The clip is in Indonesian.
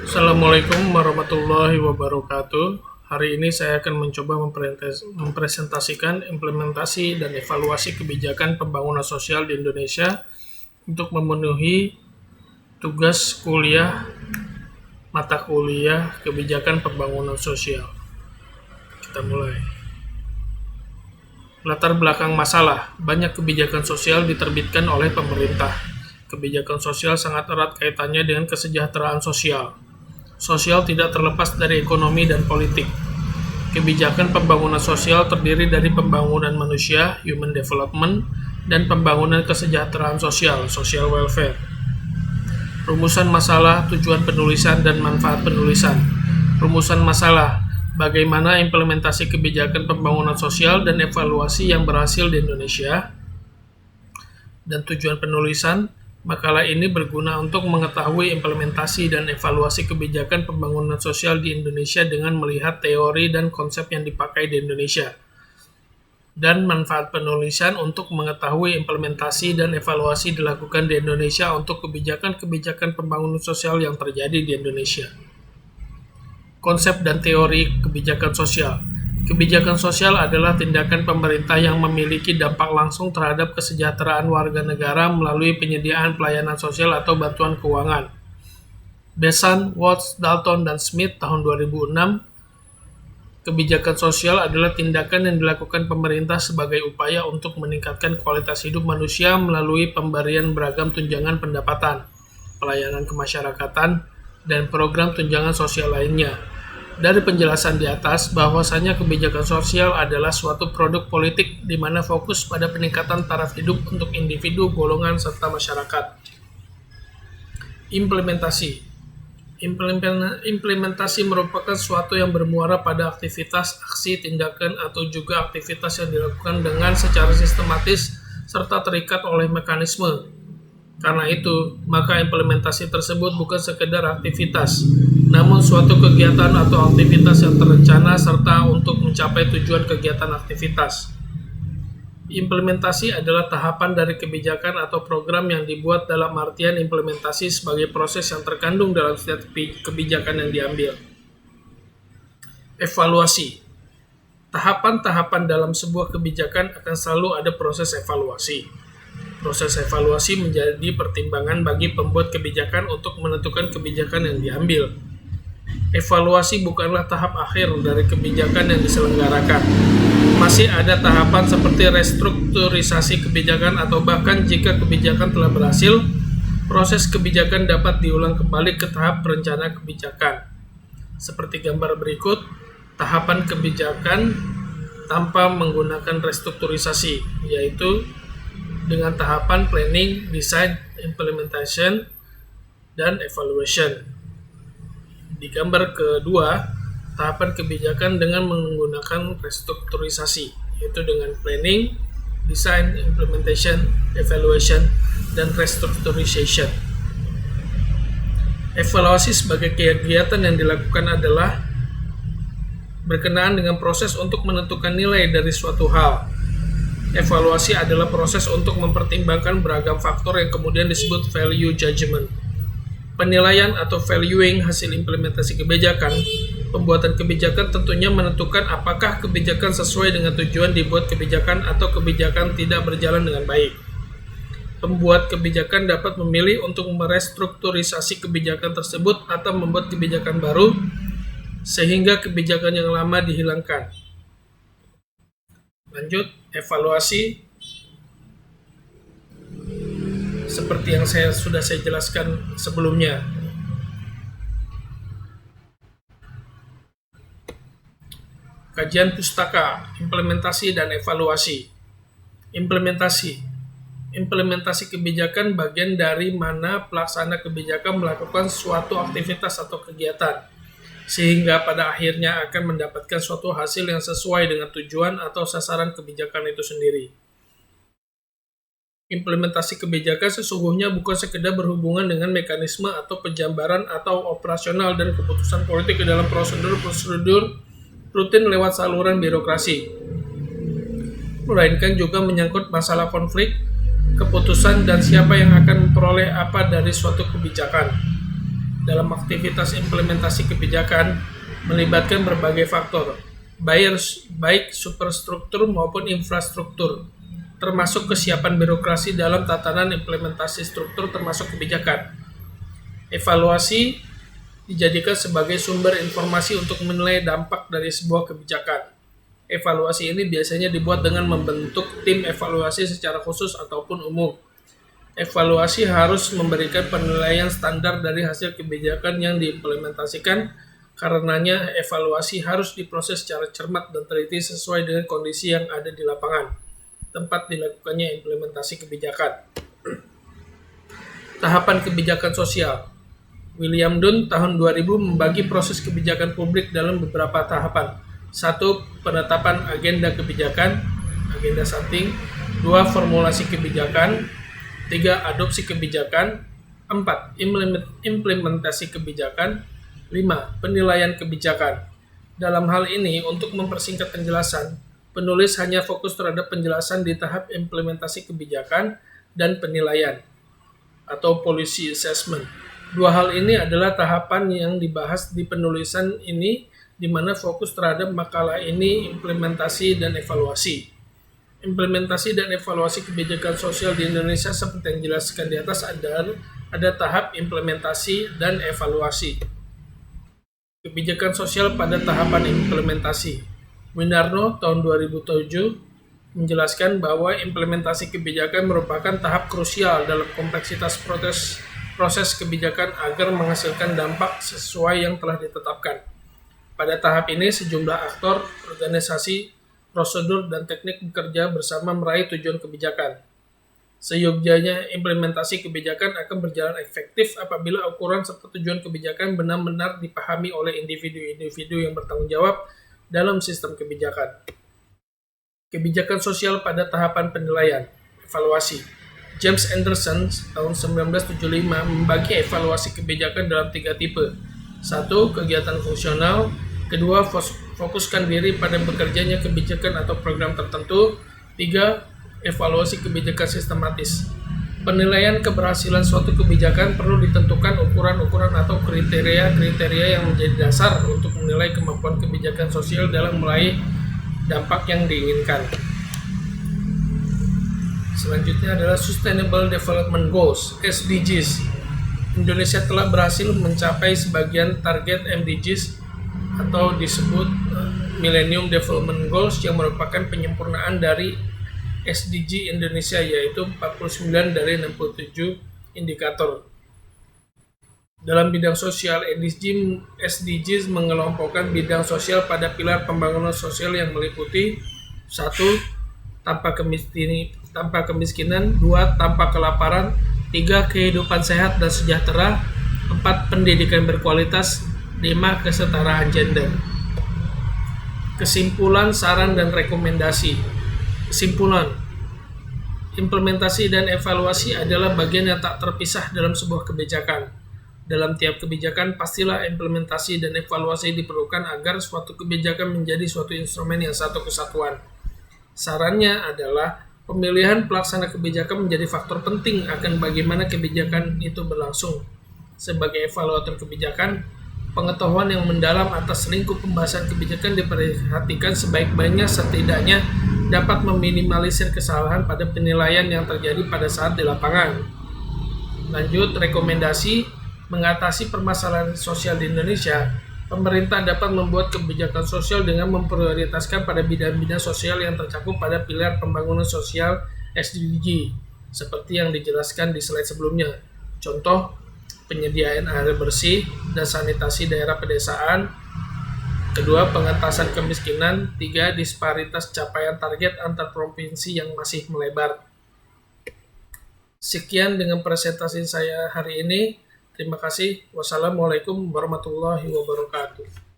Assalamualaikum warahmatullahi wabarakatuh. Hari ini saya akan mencoba mempresentasikan implementasi dan evaluasi kebijakan pembangunan sosial di Indonesia untuk memenuhi tugas kuliah mata kuliah kebijakan pembangunan sosial. Kita mulai. Latar belakang masalah, banyak kebijakan sosial diterbitkan oleh pemerintah. Kebijakan sosial sangat erat kaitannya dengan kesejahteraan sosial. Sosial tidak terlepas dari ekonomi dan politik. Kebijakan pembangunan sosial terdiri dari pembangunan manusia, human development, dan pembangunan kesejahteraan sosial, social welfare. Rumusan masalah, tujuan penulisan, dan manfaat penulisan. Rumusan masalah, bagaimana implementasi kebijakan pembangunan sosial dan evaluasi yang berhasil di Indonesia. Dan tujuan penulisan, makalah ini berguna untuk mengetahui implementasi dan evaluasi kebijakan pembangunan sosial di Indonesia dengan melihat teori dan konsep yang dipakai di Indonesia. Dan manfaat penulisan untuk mengetahui implementasi dan evaluasi dilakukan di Indonesia untuk kebijakan-kebijakan pembangunan sosial yang terjadi di Indonesia. Konsep dan teori kebijakan sosial. Kebijakan sosial adalah tindakan pemerintah yang memiliki dampak langsung terhadap kesejahteraan warga negara melalui penyediaan pelayanan sosial atau bantuan keuangan. Besan, Watts, Dalton, dan Smith tahun 2006, kebijakan sosial adalah tindakan yang dilakukan pemerintah sebagai upaya untuk meningkatkan kualitas hidup manusia melalui pemberian beragam tunjangan pendapatan, pelayanan kemasyarakatan, dan program tunjangan sosial lainnya. Dari penjelasan di atas, bahwasanya kebijakan sosial adalah suatu produk politik di mana fokus pada peningkatan taraf hidup untuk individu, golongan, serta masyarakat. Implementasi merupakan suatu yang bermuara pada aktivitas, aksi, tindakan, atau juga aktivitas yang dilakukan dengan secara sistematis serta terikat oleh mekanisme. Karena itu, maka implementasi tersebut bukan sekedar aktivitas, namun suatu kegiatan atau aktivitas yang terencana serta untuk mencapai tujuan kegiatan aktivitas. Implementasi adalah tahapan dari kebijakan atau program yang dibuat dalam artian implementasi sebagai proses yang terkandung dalam setiap kebijakan yang diambil. Evaluasi. Tahapan-tahapan dalam sebuah kebijakan akan selalu ada proses evaluasi. Proses evaluasi menjadi pertimbangan bagi pembuat kebijakan untuk menentukan kebijakan yang diambil. Evaluasi bukanlah tahap akhir dari kebijakan yang diselenggarakan. Masih ada tahapan seperti restrukturisasi kebijakan atau bahkan jika kebijakan telah berhasil, proses kebijakan dapat diulang kembali ke tahap perencanaan kebijakan. Seperti gambar berikut, tahapan kebijakan tanpa menggunakan restrukturisasi, yaitu dengan tahapan planning, design, implementation, dan evaluation. Di gambar kedua, tahapan kebijakan dengan menggunakan restrukturisasi, yaitu dengan planning, design, implementation, evaluation, dan restructurization. Evaluasi sebagai kegiatan yang dilakukan adalah berkenaan dengan proses untuk menentukan nilai dari suatu hal. Evaluasi adalah proses untuk mempertimbangkan beragam faktor yang kemudian disebut value judgment. Penilaian atau valuing hasil implementasi kebijakan. Pembuatan kebijakan tentunya menentukan apakah kebijakan sesuai dengan tujuan dibuat kebijakan atau kebijakan tidak berjalan dengan baik. Pembuat kebijakan dapat memilih untuk merestrukturisasi kebijakan tersebut atau membuat kebijakan baru sehingga kebijakan yang lama dihilangkan. Lanjut, evaluasi. Seperti yang sudah saya jelaskan sebelumnya. Kajian pustaka, implementasi dan evaluasi. Implementasi kebijakan bagian dari mana pelaksana kebijakan melakukan suatu aktivitas atau kegiatan, sehingga pada akhirnya akan mendapatkan suatu hasil yang sesuai dengan tujuan atau sasaran kebijakan itu sendiri. Implementasi kebijakan sesungguhnya bukan sekedar berhubungan dengan mekanisme atau penjabaran atau operasional dan keputusan politik ke dalam prosedur-prosedur rutin lewat saluran birokrasi, melainkan juga menyangkut masalah konflik, keputusan, dan siapa yang akan memperoleh apa dari suatu kebijakan. dalam aktivitas implementasi kebijakan melibatkan berbagai faktor, baik superstruktur maupun infrastruktur, termasuk kesiapan birokrasi dalam tatanan implementasi struktur termasuk kebijakan. Evaluasi dijadikan sebagai sumber informasi untuk menilai dampak dari sebuah kebijakan. Evaluasi ini biasanya dibuat dengan membentuk tim evaluasi secara khusus ataupun umum. Evaluasi harus memberikan penilaian standar dari hasil kebijakan yang diimplementasikan. Karenanya, evaluasi harus diproses secara cermat dan teliti sesuai dengan kondisi yang ada di lapangan, tempat dilakukannya implementasi kebijakan. Tahapan kebijakan sosial. William Dunn tahun 2000 membagi proses kebijakan publik dalam beberapa tahapan. 1. Penetapan agenda kebijakan, agenda setting. 2. Formulasi kebijakan. 3. Adopsi kebijakan. 4. Implementasi kebijakan. 5. Penilaian kebijakan. Dalam hal ini, untuk mempersingkat penjelasan, penulis hanya fokus terhadap penjelasan di tahap implementasi kebijakan dan penilaian atau policy assessment. Dua hal ini adalah tahapan yang dibahas di penulisan ini, di mana fokus terhadap makalah ini implementasi dan evaluasi. Implementasi dan evaluasi kebijakan sosial di Indonesia seperti yang dijelaskan di atas ada tahap implementasi dan evaluasi. Kebijakan sosial pada tahapan implementasi. Winarno tahun 2007 menjelaskan bahwa implementasi kebijakan merupakan tahap krusial dalam kompleksitas proses kebijakan agar menghasilkan dampak sesuai yang telah ditetapkan. Pada tahap ini, sejumlah aktor, organisasi, prosedur, dan teknik bekerja bersama meraih tujuan kebijakan. Seyogyanya, implementasi kebijakan akan berjalan efektif apabila ukuran serta tujuan kebijakan benar-benar dipahami oleh individu-individu yang bertanggung jawab dalam sistem kebijakan. Kebijakan sosial pada tahapan penilaian, evaluasi. James Anderson tahun 1975 membagi evaluasi kebijakan dalam 3 tipe. 1. Kegiatan fungsional. 2. Fokuskan diri pada bekerjanya kebijakan atau program tertentu. 3. Evaluasi kebijakan sistematis. Penilaian keberhasilan suatu kebijakan perlu ditentukan ukuran-ukuran atau kriteria-kriteria yang menjadi dasar untuk menilai kemampuan kebijakan sosial dalam meraih dampak yang diinginkan. Selanjutnya adalah Sustainable Development Goals, SDGs. Indonesia telah berhasil mencapai sebagian target MDGs atau disebut Millennium Development Goals yang merupakan penyempurnaan dari SDG Indonesia, yaitu 49 dari 67 indikator. Dalam bidang sosial, SDGs mengelompokkan bidang sosial pada pilar pembangunan sosial yang meliputi 1. Tanpa kemiskinan, 2. Tanpa kelaparan, 3. Kehidupan sehat dan sejahtera, 4. Pendidikan berkualitas, 5. Kesetaraan gender. Kesimpulan, saran, dan rekomendasi. Kesimpulan, implementasi dan evaluasi adalah bagian yang tak terpisah dalam sebuah kebijakan. Dalam tiap kebijakan, pastilah implementasi dan evaluasi diperlukan agar suatu kebijakan menjadi suatu instrumen yang satu kesatuan. Sarannya adalah pemilihan pelaksana kebijakan menjadi faktor penting akan bagaimana kebijakan itu berlangsung. Sebagai evaluator kebijakan, pengetahuan yang mendalam atas lingkup pembahasan kebijakan diperhatikan sebaik-baiknya, setidaknya dapat meminimalisir kesalahan pada penilaian yang terjadi pada saat di lapangan. Lanjut, rekomendasi mengatasi permasalahan sosial di Indonesia. Pemerintah dapat membuat kebijakan sosial dengan memprioritaskan pada bidang-bidang sosial yang tercakup pada pilar pembangunan sosial SDG, seperti yang dijelaskan di slide sebelumnya. Contoh, penyediaan air bersih dan sanitasi daerah pedesaan. 2. Pengentasan kemiskinan. 3. Disparitas capaian target antar provinsi yang masih melebar. Sekian dengan presentasi saya hari ini. Terima kasih. Wassalamualaikum warahmatullahi wabarakatuh.